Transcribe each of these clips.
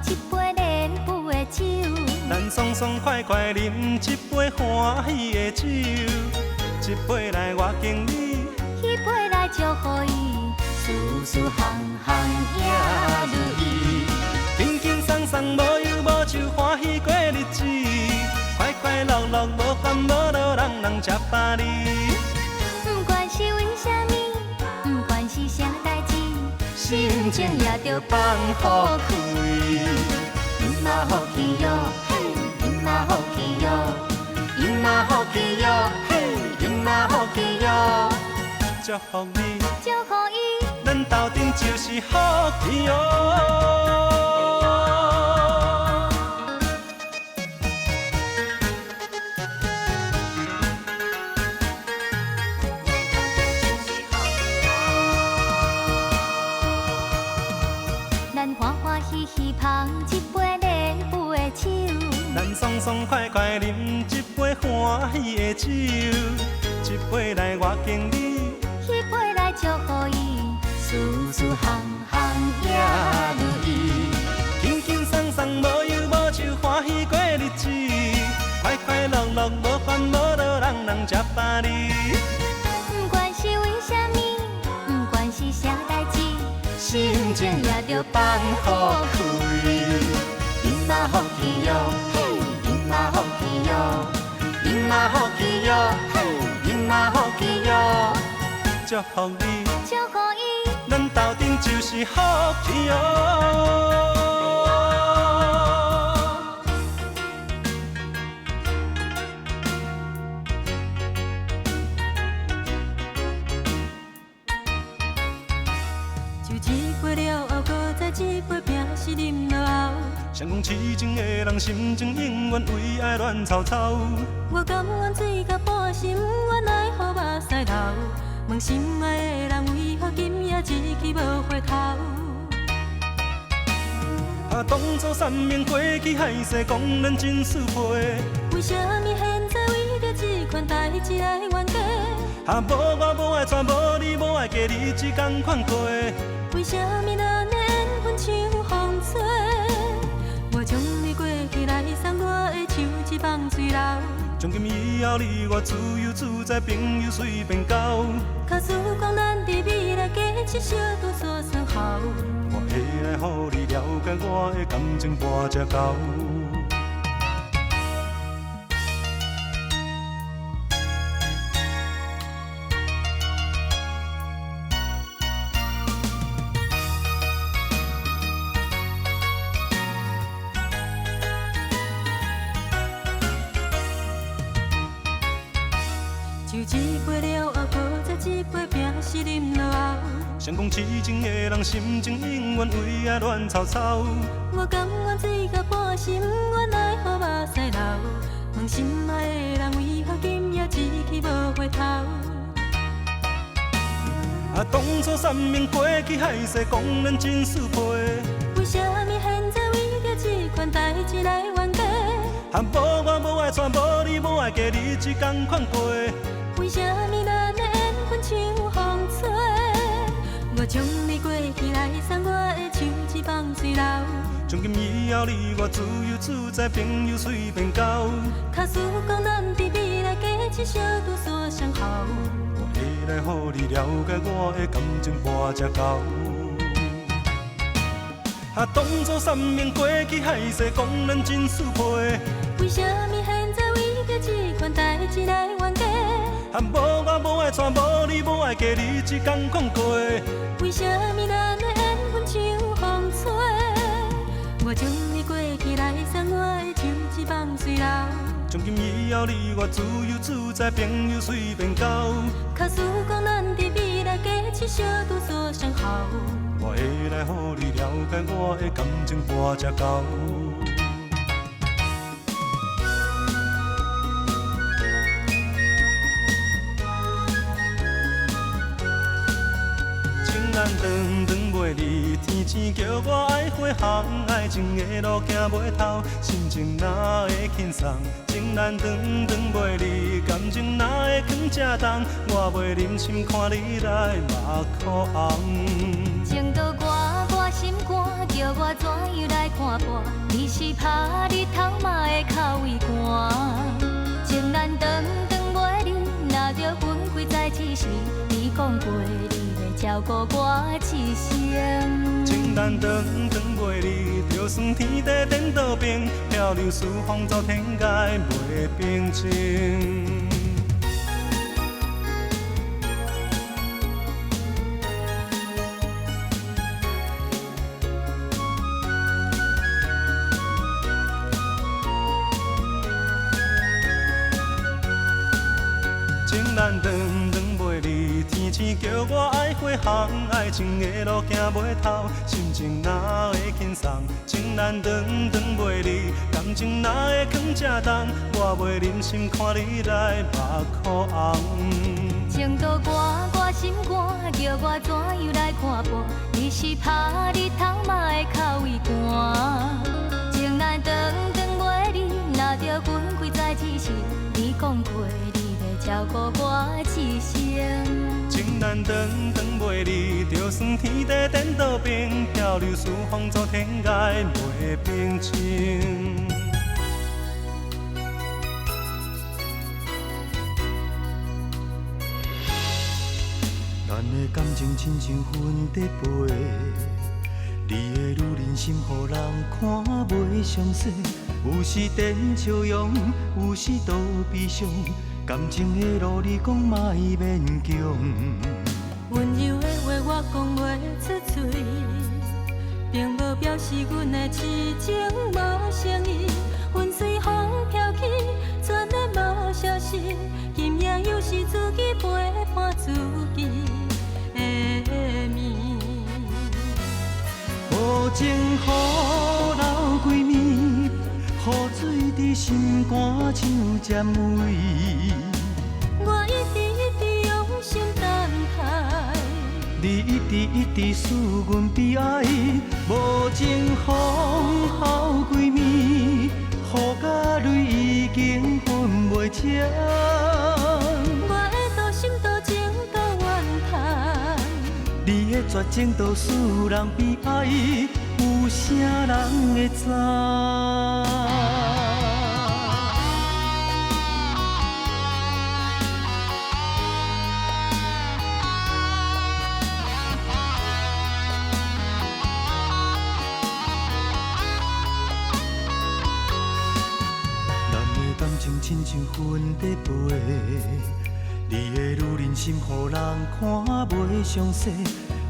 一杯莲雾的酒，咱爽爽快快饮一杯欢喜的酒，一杯来我敬你，迄杯来祝福伊，事事行行也如意。轻轻松松无忧无愁欢喜过日子，快快乐乐无烦无恼，人人吃饱哩。不管是为什么，不管是啥代志，心情也着放好开。因嘛好气哟，嘿，因嘛好气哟，因嘛好气哟，嘿，因嘛好气哟。祝福你，祝福伊，咱斗阵就是福气哦。咱欢欢喜喜捧一杯莲雾的酒，咱爽爽快快饮一杯欢喜的酒，一杯来我敬你，迄杯来祝福伊，事事行行也如意。轻轻松松无忧无愁欢喜过日子，快快乐乐无烦无恼，人人吃饱哩。不管是为什么，不管是啥代志，心情也着放好开。因嘛好气哟，嘿，因嘛好气哟，因嘛好气哟，嘿，因嘛好气哟。祝福你，祝福伊，咱斗阵就是福气哦。就一杯了后，搁再一杯，拼是饮落后。谁讲痴情的人心情永远为爱乱糟糟？我甘愿醉到半心，我奈何目屎流？问心爱的人为何今夜一去无回头？当作三明过去海誓，讲咱真是配。为什么现在为着这款代志来冤家？无我无爱娶，无你无爱嫁，日子同款过。为什么咱的缘分像风吹？我将你过去来送我的手一放水流。从今以后，你我自由自在，朋友随便交。假使讲咱伫未来加一小段所算好，我会来予你了解我的感情半只狗。就一杯了后，搁再一杯，拼是饮落后。谁讲痴情的人心情永远为爱乱糟糟？我甘愿醉到半心，我奈何目屎流？问心爱的人为何今夜一去无回头？当初三明过去海誓，讲咱真是配。为什么现在为着这款代志来冤家？无我无爱娶，无你无爱嫁，日子同款过。为什么咱的缘分像风吹？我将你过去来送我的手一放水流。从今以后，你我自由自在，朋友随便交。假使讲咱伫未来加一小段所相好，我会来予你了解我的感情半只狗。当作三明过去海誓，讲咱真是配。为什么现在为着这款代志来冤家？无我无爱娶，无你无爱嫁，日子同款过。为什么咱的缘分像风吹？我将你过去来送我的手一放水流。从今以后，你我自由自在，朋友随便交。假使讲咱伫未来加一小段所相好，我会来予你了解我的感情半只狗。情难长长袂离，天星叫我爱回航，爱情的路行袂透，心情哪会轻松？情难长长袂离，感情哪会藏这重？我袂忍心看你来目眶红。情到我心肝，叫我怎样来看？看破，你是怕日头嘛会哭畏寒。情难长长袂离，若着分开在一时，你讲过你要照顾我一生。情难长长袂离，就算天地颠倒平，漂流四方走天涯袂平静。情难长长袂离，天星叫我爱回航，爱情的路行袂透，心情哪会轻松？情难长长袂离，感情哪会藏这重？我袂忍心看你来目眶红。情都我心肝，叫我怎样来看破？你是怕日头嘛会哭畏寒。情难长长袂离，若着分开在一时，你讲过你要照顾我一生。情难长长袂离，就算天地颠倒平，漂流四方走天涯袂平静。咱的感情亲像云在飞，你的女人心，予人看袂详细。有时甜笑容，有时都悲伤。感情的路，你讲莫勉强。温柔的话我讲袂出嘴，并无表示阮的痴情无诚意。云随风飘去，转眼无消息。今夜又是自己陪伴自己的眠。无情雨流几暝，雨水伫心肝像尖位。我一直用心等待，你一直使阮悲哀。无情风雨几暝，雨甲泪已经分袂清。我的多心多情多怨叹，你的绝情都使人悲哀，有啥人会知？感情亲像云在飞，你的女人心，予人看袂详细。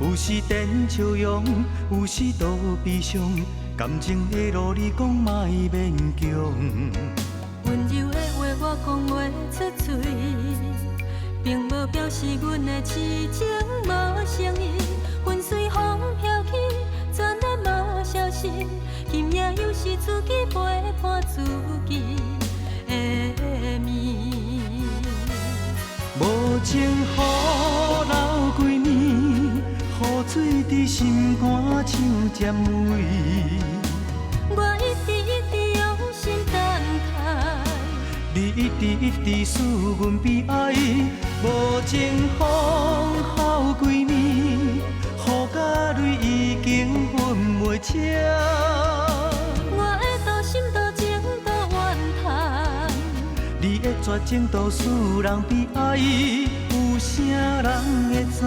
有时甜笑容，有时都悲伤。感情的路，你讲莫勉强。温柔的话我讲袂出嘴，并无表示阮的痴情无诚意。云随风飘去，转眼无消息。今夜又是自己陪伴自己。无情雨流几暝，雨水伫心肝像尖位。我一直用心等待，你一直使阮悲哀。无情风雨几暝，雨甲泪已经分袂清。我的多心多情多怨叹，你的绝情都使人悲哀，有啥人会知？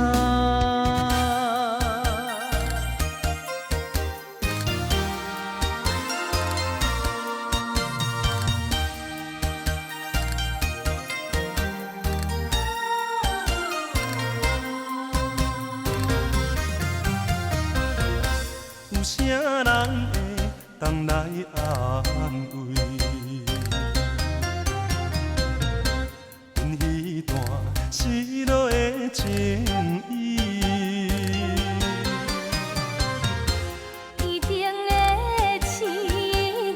有啥人会当来安慰？彼段失落的情意。天顶的星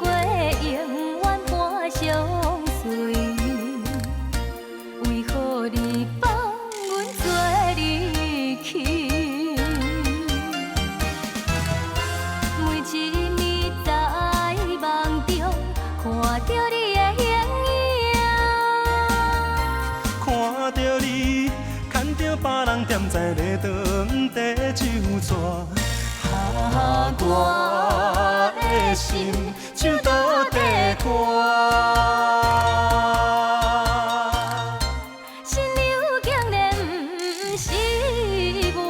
月永远伴相随，为何你放阮做离去？每一暝在梦中看着你的形影，看着你，牵着别人踮在礼堂底酒桌，我的心唱倒地歌。新娘竟然不是我。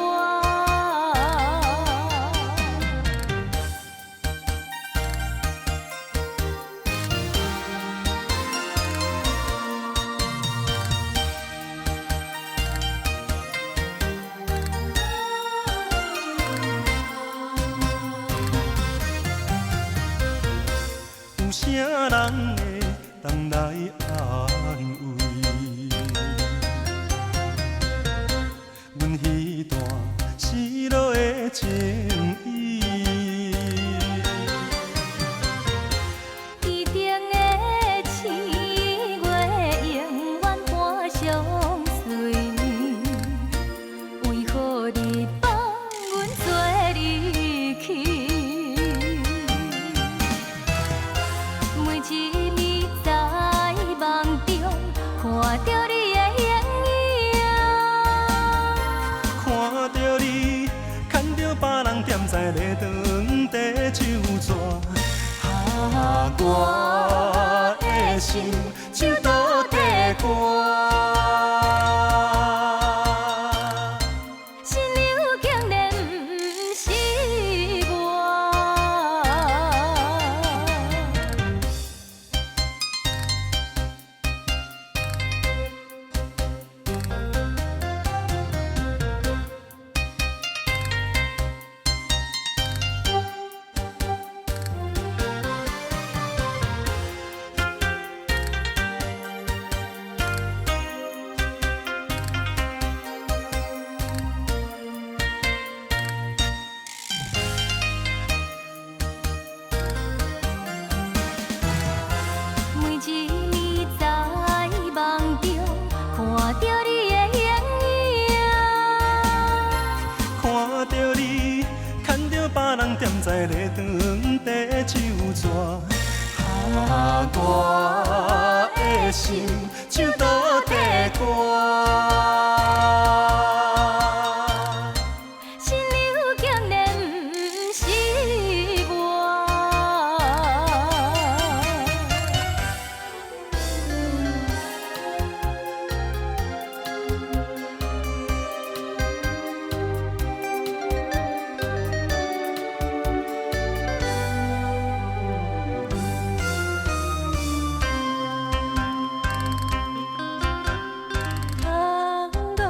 有啥人会当来安慰？阮迄段失落的情意，一定的星月永远伴相随，为何你放阮做离去？每一暝在梦中看着你的形影，看着你，牵着别人踮在礼堂底唱纸，我的心唱倒地歌。新娘竟然不是我。每一暝在梦中看着你的形影，看着你，牵着别人踮在礼堂底唱纸，我的心唱倒地歌。新娘竟然不是我。窗路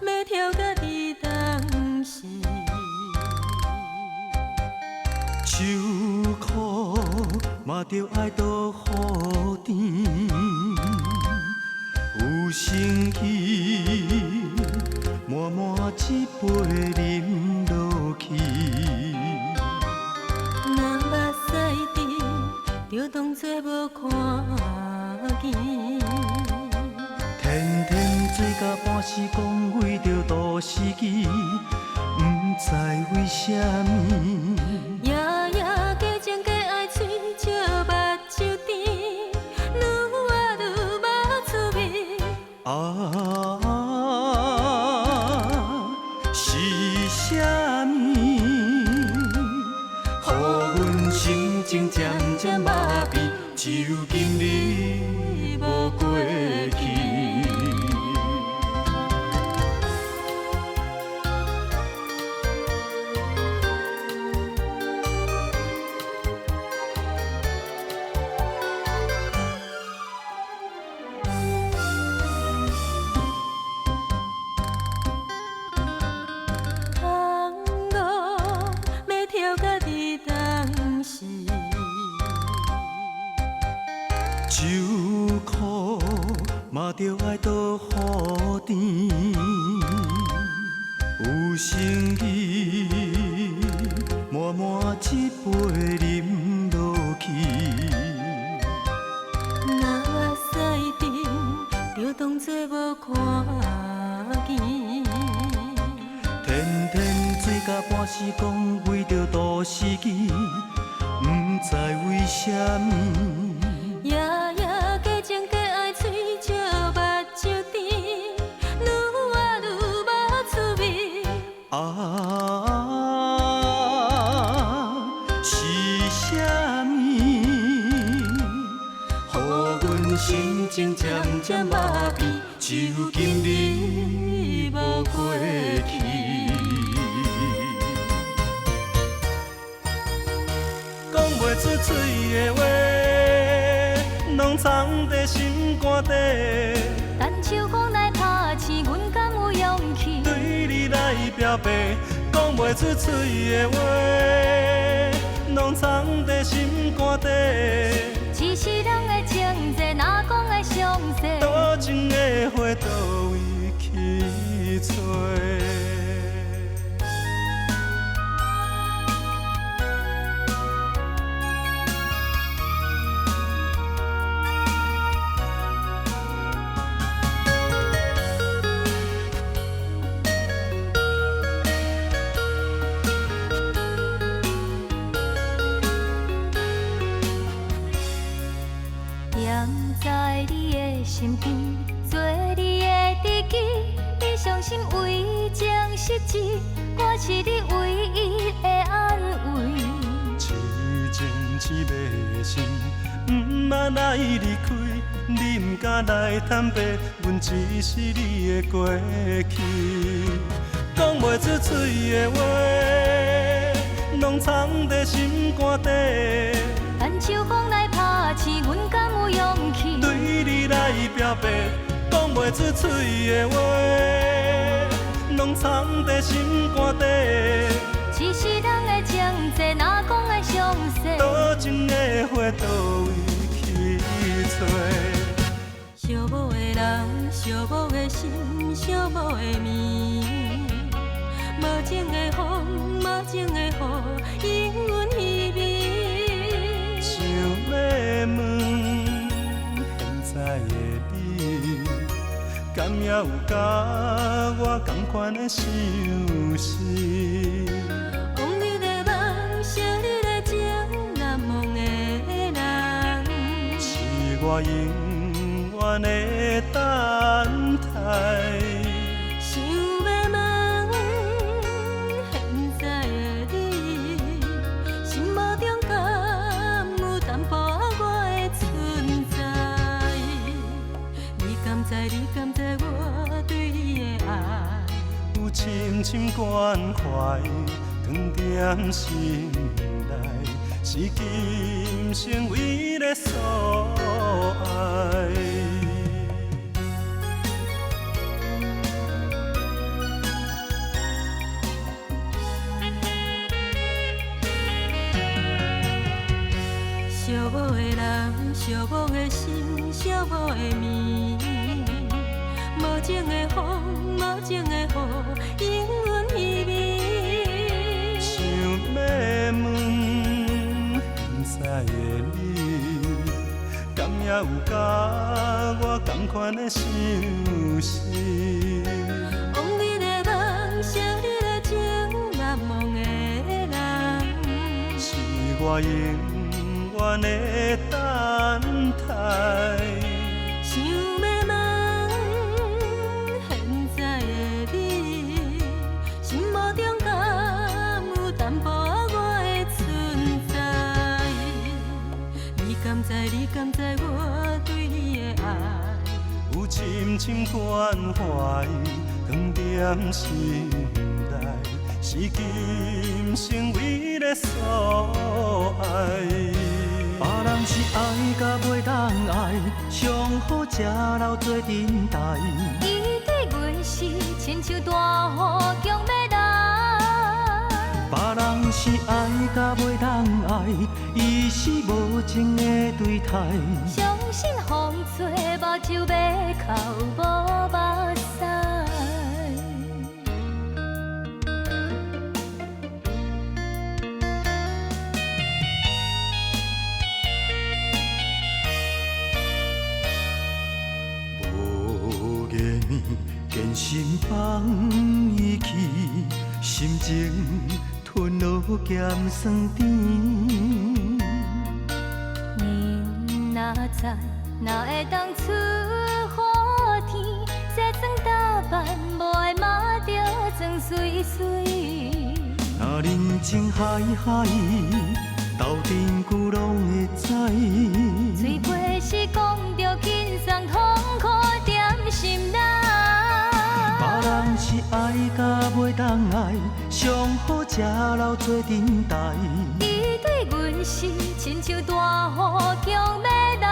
要跳到你当时，愁苦嘛着爱倒雨天，有生气满满一杯饮落去。若目屎滴，就当作无看见。天天做甲半时，讲为着都市机，不知为什么。夜夜加情加爱嘴，笑目睭甜，愈活愈无滋味。啊，是啥物？予阮心情渐渐麻痹，就今日无过去。窗路要跳到你当时，愁苦嘛着爱倒雨天，有生气满满一杯饮落去。若目屎滴，就当作无看见。天天做甲半时，讲为着都市机，不知为什么。夜夜加情加爱嘴，笑目睭甜，愈活愈无滋味。啊，是啥情渐渐麻痹，只有今日无过去。讲袂出嘴的话，拢藏在心肝底。等秋风来拍醒，阮敢有勇气对你来表白，讲袂出嘴的话，拢藏在心肝底。一世人的情债，哪讲会详细？多情的花，倒位去找？在你的身边，做你的知己。你相信为情是真，我是你唯一的安慰。痴情痴迷心，不捌来离开，你不敢来坦白，阮只是你的过去。讲袂出嘴的话，拢藏在心肝底。等秋风来拍醒，阮敢有勇气对你来表白，讲袂出嘴的话，拢藏在心肝底。一世人的情债，哪讲会详细？多情的花，倒位去找？寂寞的人，寂寞的心，寂寞的眠。无情的风，无情的雨，永远稀微。想要问，现在的你，敢也有甲我同款的想事？往日的梦，昔日的情，难忘的人，是我永远的等待。想要问，现在的你，心目中敢有淡薄我的存在？你敢知？你敢知我对你的爱？有深深关怀，藏在心内，是今生唯一的所爱。寂寞的人，寂寞的心，寂寞的眠。无情的风，无情的雨，永远稀微。想要问，现在的你，敢也有甲我同款的想事？往日的梦，昔日的情，难忘的人，是我永远的等待。想要问，现在的你，心目中敢有淡薄我的存在？你敢知？你敢知我对你的爱？有深深关怀，藏在心内，是今生唯一的所爱。别人是爱甲袂当爱，上好吃老做阵台。伊对阮是亲像大雨强要来。别人是爱甲袂当爱，伊是无情的对待。相信风吹目睭要哭无目屎。无言见心放伊去，心情吞落咸酸甜。你若知，哪会当出雨天？西装打扮，无爱抹着妆水水。若人情海海，斗阵久拢会知。嘴皮是讲着紧送痛苦踮心内。别人是爱甲袂当爱，上好食老做阵代。伊对阮是亲像大雨强要来。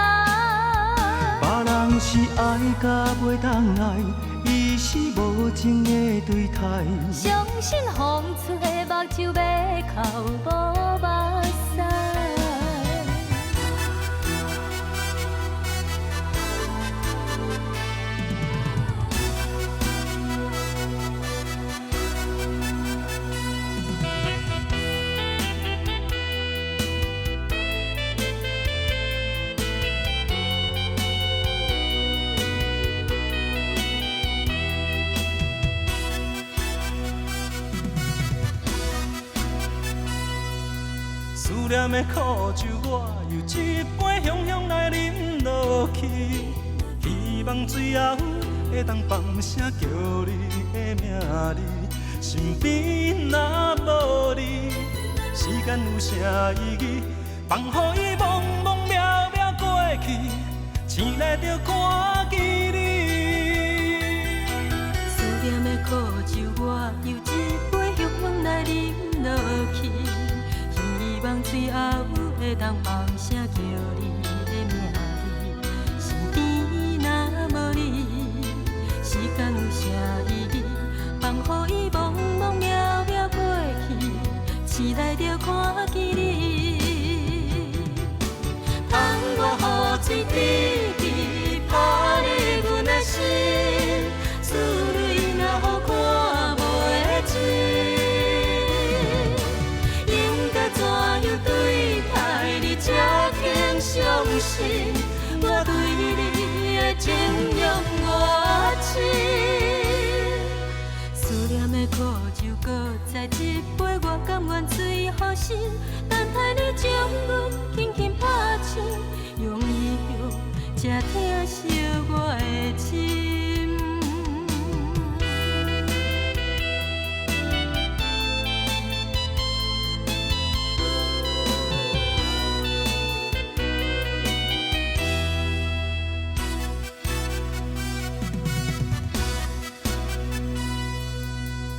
别人是爱甲袂当爱，伊是无情的对待。相信风吹目睭要哭无目屎。思念的苦酒，我又一杯雄雄来饮落去。希望最后会当放声叫你的名字，身边若无你，时间有啥意义？放予伊茫茫渺渺过去，醒来就看见你。思念的苦酒，我又一杯雄雄来饮落去。希望最后会当放声叫你的名字，身边若无你，时间有啥意义？放予伊茫茫渺渺过去，醒来就看见你。窗我雨水滴滴，打入阮的心，思泪若予看袂尽。对待你才肯相信，我对你的情永远深。思念的苦酒，搁再一杯，我甘愿醉予醒。等待你将阮轻轻拍醒，用意才疼惜我的心。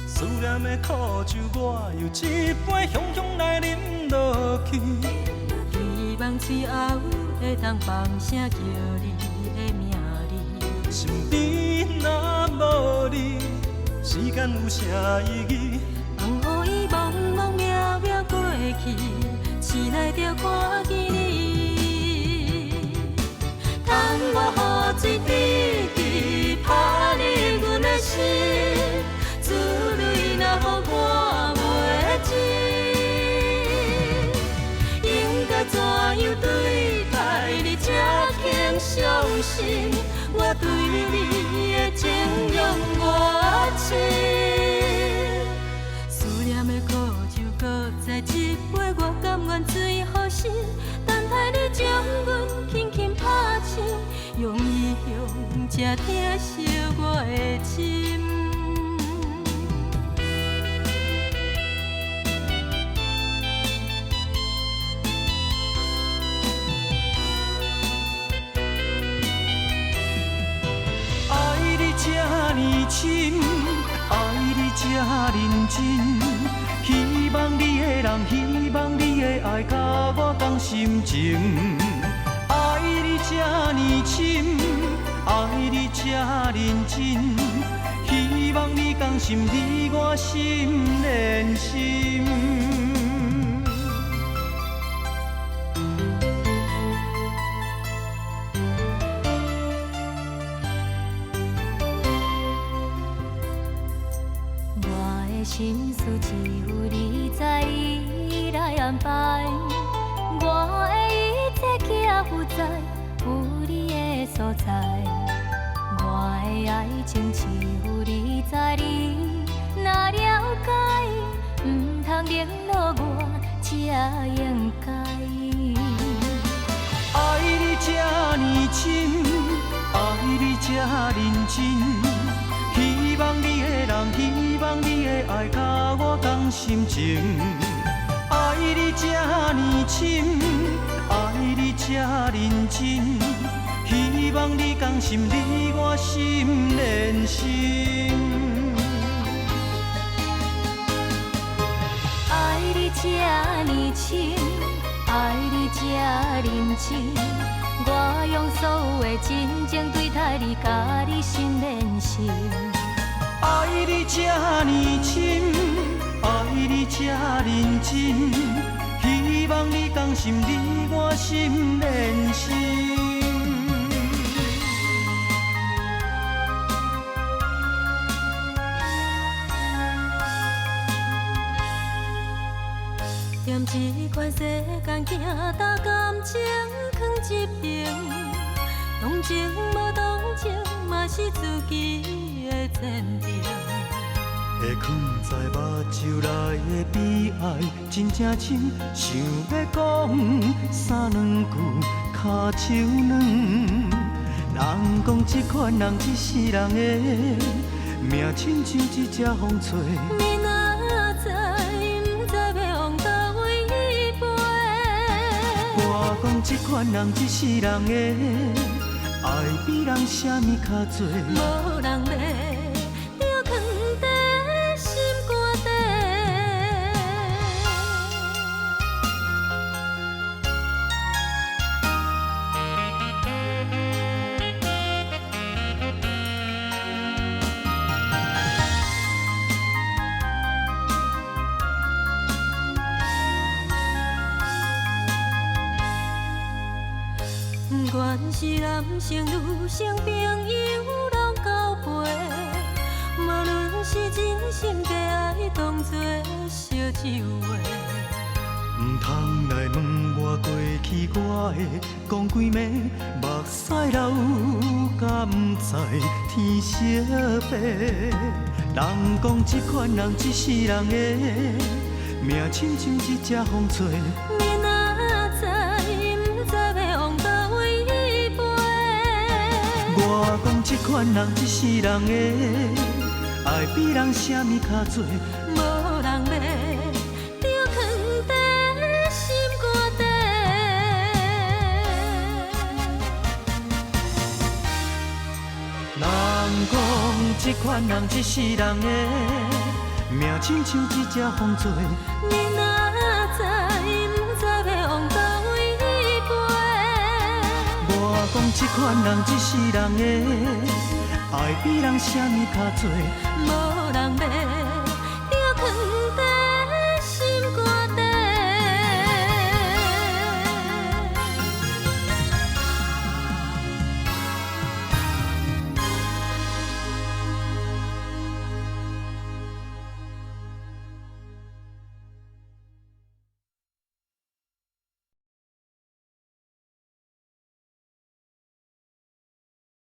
思念的苦酒，我又一杯雄雄来饮落去。希望最后会当放声叫你的名字，身边若无你，时间有啥意义？放予伊茫茫渺渺过去，醒来就看见你。窗我雨水滴滴，打入阮的心。思泪若予看袂尽，应该怎样对待你才肯相信，我对你的情永远深。思念的苦酒，搁再一杯，我甘愿醉予醒。等待你将阮轻轻拍醒，用意才疼惜我的心。这呢深，爱你这认真，希望你的人，希望你的爱，甲我同心情。爱你这呢深，爱你这认真，希望你同心，你我心连心。心事只有你知，伊来安排。我的一切寄付在有你的所在。我的爱情只有你知，你若了解，唔通冷落我，才应该。爱你这呢深，爱你这认真。希望你的人，希望你的爱，甲我同心情。爱你这呢深，爱你这认真。希望你甘心，你我心连心。爱你这呢深，爱你这认真，我用所有的真情对待你，甲你心连心。爱你这呢深，爱你这认真，希望你甘心，你我心连心。踮这款世间行，把感情藏一边，同情无同情，嘛是自己的坚定。会藏在目睭内的悲哀，真正深，想要讲三两句脚手软。人讲这款人一世人的命，亲像一只风吹。你若知，不知要往倒位飞。我讲这款人一世人的爱比人啥物较多。无人要。不管是男性女性朋友拢交陪，无论是真心假爱，当作烧酒话。唔通来问我过去，我会讲几暝，目屎流，甲唔知天色白。人讲这款人一世人的命，亲像一只风吹。你若知，不知要往倒位飞。我讲这款人一世人的爱比人啥物较多。无人要。人讲这款人一世人的命，亲像一只风吹。你若知，不知要往倒位飞。我讲这款人一世人的爱比人啥物较多。无人要。